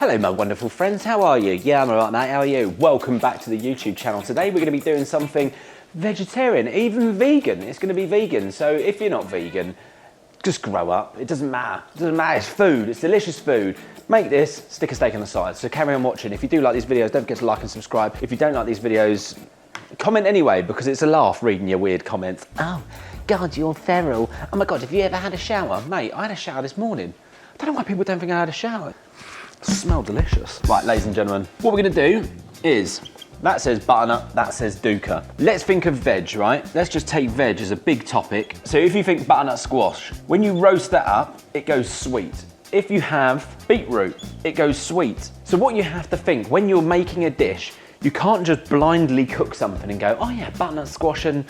Hello my wonderful friends, how are you? Yeah, I'm alright mate, how are you? Welcome back to the YouTube channel. Today we're going to be doing something vegetarian, even vegan. It's going to be vegan, so if you're not vegan, just grow up. It doesn't matter. It doesn't matter, it's food, it's delicious food. Make this, stick a steak on the side. So carry on watching. If you do like these videos, don't forget to like and subscribe. If you don't like these videos, comment anyway, because it's a laugh reading your weird comments. Oh, God, you're feral. Oh my God, have you ever had a shower? Mate, I had a shower this morning. I don't know why people don't think I had a shower. Smell delicious. Right, ladies and gentlemen, what we're gonna do is, that says butternut, that says dukkha. Let's think of veg, right? Let's just take veg as a big topic. So if you think butternut squash, when you roast that up, it goes sweet. If you have beetroot, it goes sweet. So what you have to think, when you're making a dish, you can't just blindly cook something and go, oh yeah, butternut squash and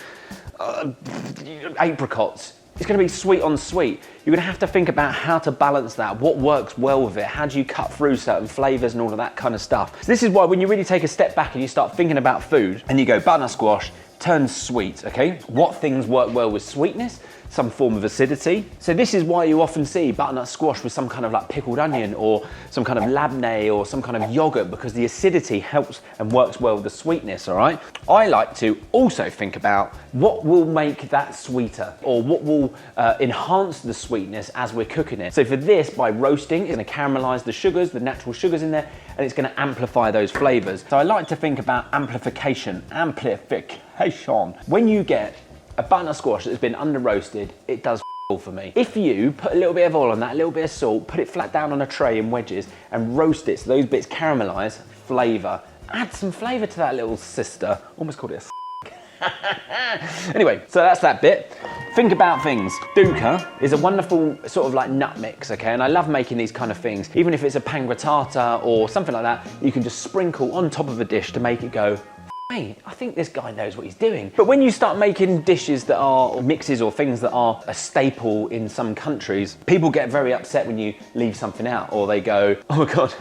apricots. It's going to be sweet on sweet. You're going to have to think about how to balance that, what works well with it, how do you cut through certain flavours and all of that kind of stuff. So this is why when you really take a step back and you start thinking about food and you go butternut squash, turns sweet, okay? What things work well with sweetness? Some form of acidity. So this is why you often see butternut squash with some kind of like pickled onion or some kind of labneh or some kind of yogurt, because the acidity helps and works well with the sweetness, all right? I like to also think about what will make that sweeter or what will enhance the sweetness as we're cooking it. So for this, by roasting, it's gonna caramelize the sugars, the natural sugars in there, and it's gonna amplify those flavors. So I like to think about amplification. When you get a butternut squash that's been under roasted, it does for me. If you put a little bit of oil on that, a little bit of salt, put it flat down on a tray in wedges and roast it so those bits caramelize, flavor. Add some flavor to that little sister. Almost called it a Anyway, so that's that bit. Think about things. Dukkha is a wonderful sort of like nut mix, okay? And I love making these kind of things. Even if it's a pangratata or something like that, you can just sprinkle on top of a dish to make it go, hey, I think this guy knows what he's doing. But when you start making dishes that are, or mixes or things that are a staple in some countries, people get very upset when you leave something out, or they go, oh my God,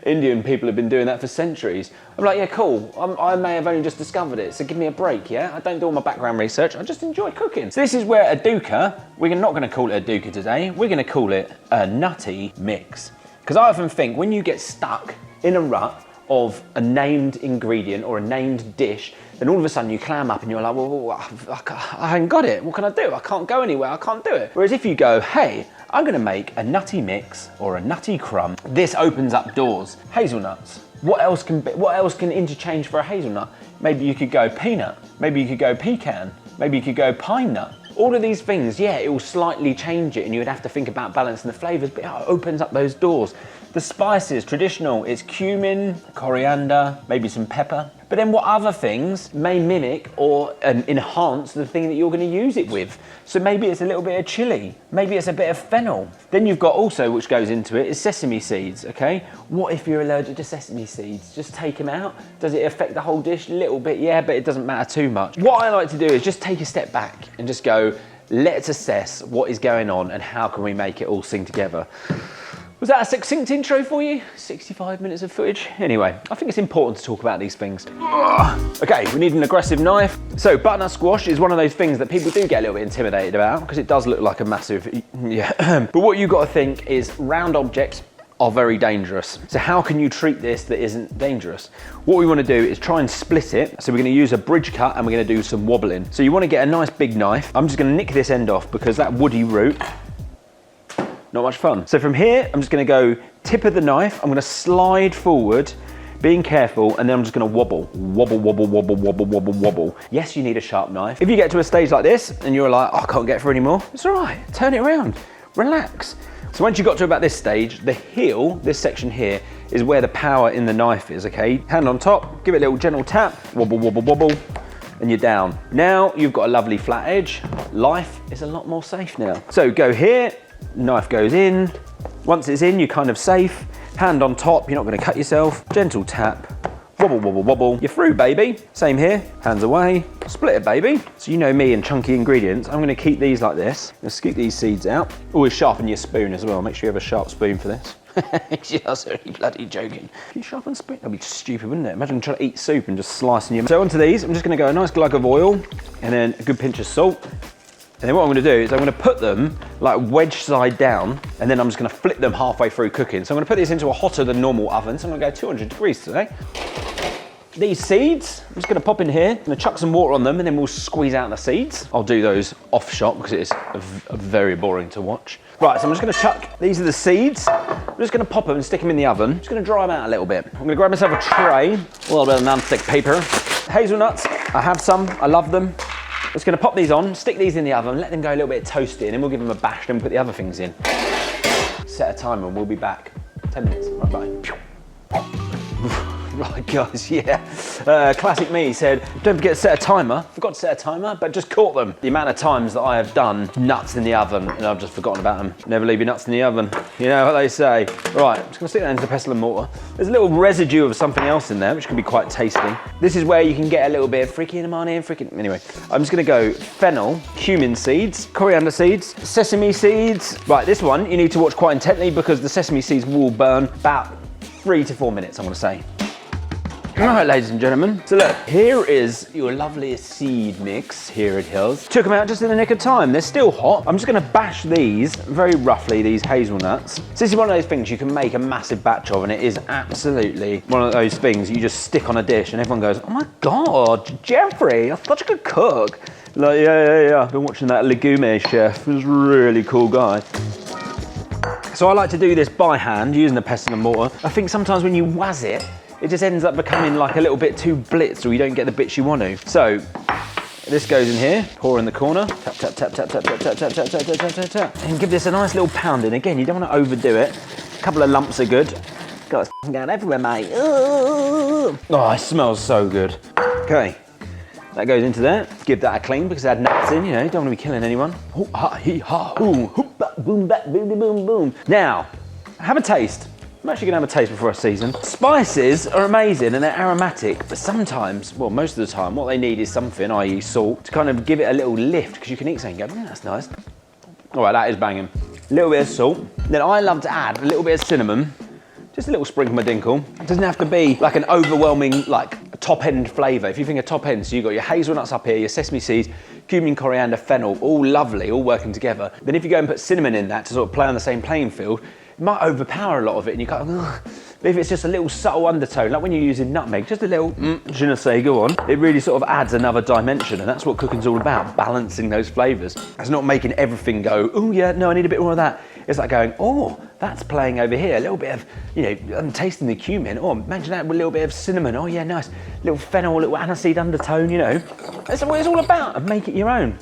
Indian people have been doing that for centuries. I'm like, yeah, cool. I may have only just discovered it, so give me a break, yeah? I don't do all my background research, I just enjoy cooking. So this is where a dukkha, we're not gonna call it a dukkha today, we're gonna call it a nutty mix. Because I often think when you get stuck in a rut of a named ingredient or a named dish, then all of a sudden you clam up and you're like, well, I haven't got it. What can I do? I can't go anywhere. I can't do it. Whereas if you go, hey, I'm going to make a nutty mix or a nutty crumb, this opens up doors. Hazelnuts. What else can interchange for a hazelnut? Maybe you could go peanut. Maybe you could go pecan. Maybe you could go pine nut. All of these things, yeah, it will slightly change it and you would have to think about balancing the flavors, but it opens up those doors. The spices, traditional, it's cumin, coriander, maybe some pepper. But then what other things may mimic or enhance the thing that you're going to use it with? So maybe it's a little bit of chili, maybe it's a bit of fennel. Then you've got also, which goes into it, is sesame seeds, okay? What if you're allergic to sesame seeds? Just take them out. Does it affect the whole dish? A little bit, yeah, but it doesn't matter too much. What I like to do is just take a step back and just go, let's assess what is going on and how can we make it all sing together. Was that a succinct intro for you? 65 minutes of footage? Anyway, I think it's important to talk about these things. Okay, we need an aggressive knife. So butternut squash is one of those things that people do get a little bit intimidated about because it does look like a massive, yeah. But what you've got to think is round objects are very dangerous. So how can you treat this that isn't dangerous? What we want to do is try and split it. So we're going to use a bridge cut and we're going to do some wobbling. So you want to get a nice big knife. I'm just going to nick this end off because that woody root, not much fun. So from here, I'm just gonna go tip of the knife. I'm gonna slide forward, being careful, and then I'm just gonna wobble. Wobble, wobble, wobble, wobble, wobble, wobble. Yes, you need a sharp knife. If you get to a stage like this and you're like, oh, I can't get through anymore, it's all right, turn it around, relax. So once you got to about this stage, the heel, this section here, is where the power in the knife is, okay? Hand on top, give it a little gentle tap, wobble, wobble, wobble, and you're down. Now you've got a lovely flat edge. Life is a lot more safe now. So go here, knife goes in. Once it's in, you're kind of safe. Hand on top, you're not going to cut yourself. Gentle tap, wobble, wobble, wobble. You're through, baby. Same here, hands away. Split it, baby. So you know me and chunky ingredients. I'm going to keep these like this. I'm going to scoop these seeds out. Always sharpen your spoon as well. Make sure you have a sharp spoon for this. You're so bloody joking. Can you sharpen a spoon? That'd be stupid, wouldn't it? Imagine trying to eat soup and just slicing your... So onto these, I'm just going to go a nice glug of oil and then a good pinch of salt. And then what I'm gonna do is I'm gonna put them like wedge side down, and then I'm just gonna flip them halfway through cooking. So I'm gonna put this into a hotter than normal oven. So I'm gonna go 200 degrees today. These seeds, I'm just gonna pop in here, I'm gonna chuck some water on them, and then we'll squeeze out the seeds. I'll do those off shot because it is very boring to watch. Right, so I'm just gonna chuck, these are the seeds. I'm just gonna pop them and stick them in the oven. I'm just gonna dry them out a little bit. I'm gonna grab myself a tray, a little bit of non-stick paper. Hazelnuts, I have some, I love them. I'm just gonna pop these on, stick these in the oven, let them go a little bit toasty, and then we'll give them a bash, then we'll put the other things in. Set a timer and we'll be back. 10 minutes, bye-bye. Right guys, yeah. Classic me said, don't forget to set a timer. Forgot to set a timer, but just caught them. The amount of times that I have done nuts in the oven and I've just forgotten about them. Never leave your nuts in the oven. You know what they say. Right, I'm just gonna stick that into the pestle and mortar. There's a little residue of something else in there, which can be quite tasty. This is where you can get a little bit of freaking amani and freaking, anyway. I'm just gonna go fennel, cumin seeds, coriander seeds, sesame seeds. Right, this one you need to watch quite intently because the sesame seeds will burn about 3 to 4 minutes, I'm gonna say. All right, ladies and gentlemen. So look, here is your lovely seed mix here at Hills. Took them out just in the nick of time. They're still hot. I'm just gonna bash these very roughly, these hazelnuts. So this is one of those things you can make a massive batch of, and it is absolutely one of those things you just stick on a dish and everyone goes, oh my God, Jeffrey, you're such a good cook. Like, yeah. I've been watching that Lagom chef. He's a really cool guy. So I like to do this by hand, using a pestle and mortar. I think sometimes when you waz it, it just ends up becoming like a little bit too blitzed, or you don't get the bits you want to. So this goes in here, pour in the corner, tap, tap, tap, tap, tap, tap, tap, tap, tap, tap, tap, tap, tap, and give this a nice little pounding. Again, you don't want to overdo it. A couple of lumps are good. God, it's going everywhere, mate. Ooh. Oh, it smells so good. Okay, that goes into there. Give that a clean because it had nuts in, you know, you don't want to be killing anyone. Boom, boom. Now, have a taste. I'm actually gonna have a taste before I season. Spices are amazing and they're aromatic, but sometimes, well, most of the time, what they need is something, i.e. salt, to kind of give it a little lift, because you can eat something and go, that's nice. All right, that is banging. A little bit of salt. Then I love to add a little bit of cinnamon, just a little sprinkle of dinkle. It doesn't have to be like an overwhelming, like, top-end flavour. If you think of top-end, so you've got your hazelnuts up here, your sesame seeds, cumin, coriander, fennel, all lovely, all working together. Then if you go and put cinnamon in that to sort of play on the same playing field, it might overpower a lot of it and you kind of, ugh. But if it's just a little subtle undertone, like when you're using nutmeg, just a little je ne sais, go on, it really sort of adds another dimension, and that's what cooking's all about, balancing those flavours. It's not making everything go, oh yeah, no, I need a bit more of that. It's like going, oh, that's playing over here, a little bit of, you know, I'm tasting the cumin, oh, imagine that with a little bit of cinnamon, oh yeah, nice, little fennel, a little aniseed undertone, you know. That's what it's all about, and make it your own.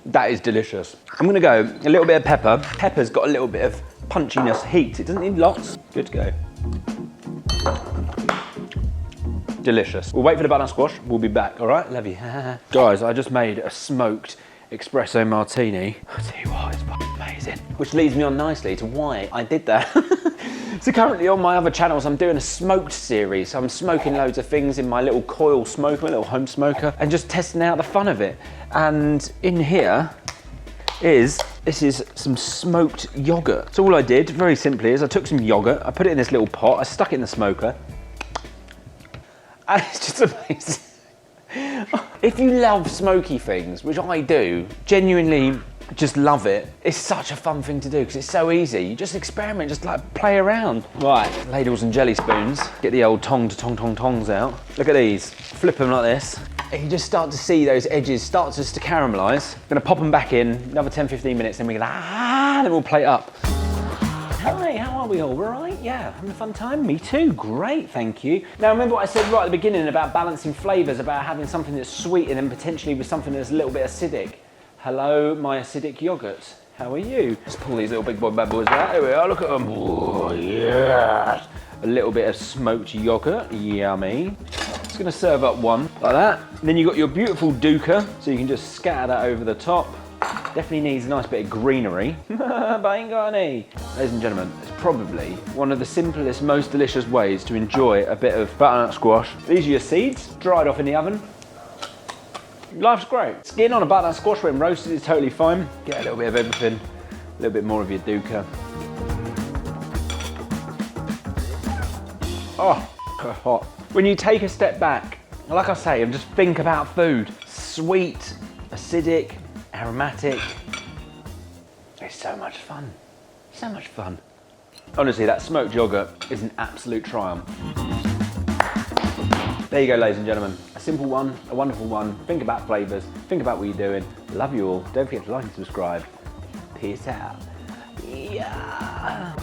That is delicious. I'm gonna go a little bit of pepper. Pepper's got a little bit of punchiness, heat. It doesn't need lots. Good to go. Delicious. We'll wait for the butternut squash. We'll be back, all right? Love you. Guys, I just made a smoked espresso martini. I'll tell you what, it's fucking amazing. Which leads me on nicely to why I did that. So currently on my other channels, I'm doing a smoked series. So I'm smoking loads of things in my little coil smoker, my little home smoker, and just testing out the fun of it. And in here this is some smoked yogurt. So all I did, very simply, is I took some yogurt, I put it in this little pot, I stuck it in the smoker, and it's just amazing. If you love smoky things, which I do, genuinely just love it. It's such a fun thing to do because it's so easy. You just experiment, just like play around. Right, ladles and jelly spoons. Get the old tongs out. Look at these, flip them like this. And you just start to see those edges start just to caramelise. Gonna pop them back in, another 10-15 minutes, then we're gonna, then we'll plate up. Hi, how are we all? We're all right? Yeah, having a fun time? Me too, great, thank you. Now remember what I said right at the beginning about balancing flavours, about having something that's sweet and then potentially with something that's a little bit acidic. Hello, my acidic yogurt. How are you? Let's pull these little big boy bad boys out. Here we are, look at them. Oh, yes. A little bit of smoked yogurt, yummy. Just gonna serve up one, like that. And then you've got your beautiful dukkha, so you can just scatter that over the top. Definitely needs a nice bit of greenery. But I ain't got any. Ladies and gentlemen, it's probably one of the simplest, most delicious ways to enjoy a bit of butternut squash. These are your seeds, dried off in the oven. Life's great. Skin on a butternut squash when roasted is totally fine. Get a little bit of everything, a little bit more of your dukkha. Oh, hot. When you take a step back, like I say, and just think about food, sweet, acidic, aromatic. It's so much fun. So much fun. Honestly, that smoked yogurt is an absolute triumph. There you go, ladies and gentlemen. A simple one, a wonderful one. Think about flavours, think about what you're doing. Love you all. Don't forget to like and subscribe. Peace out. Yeah.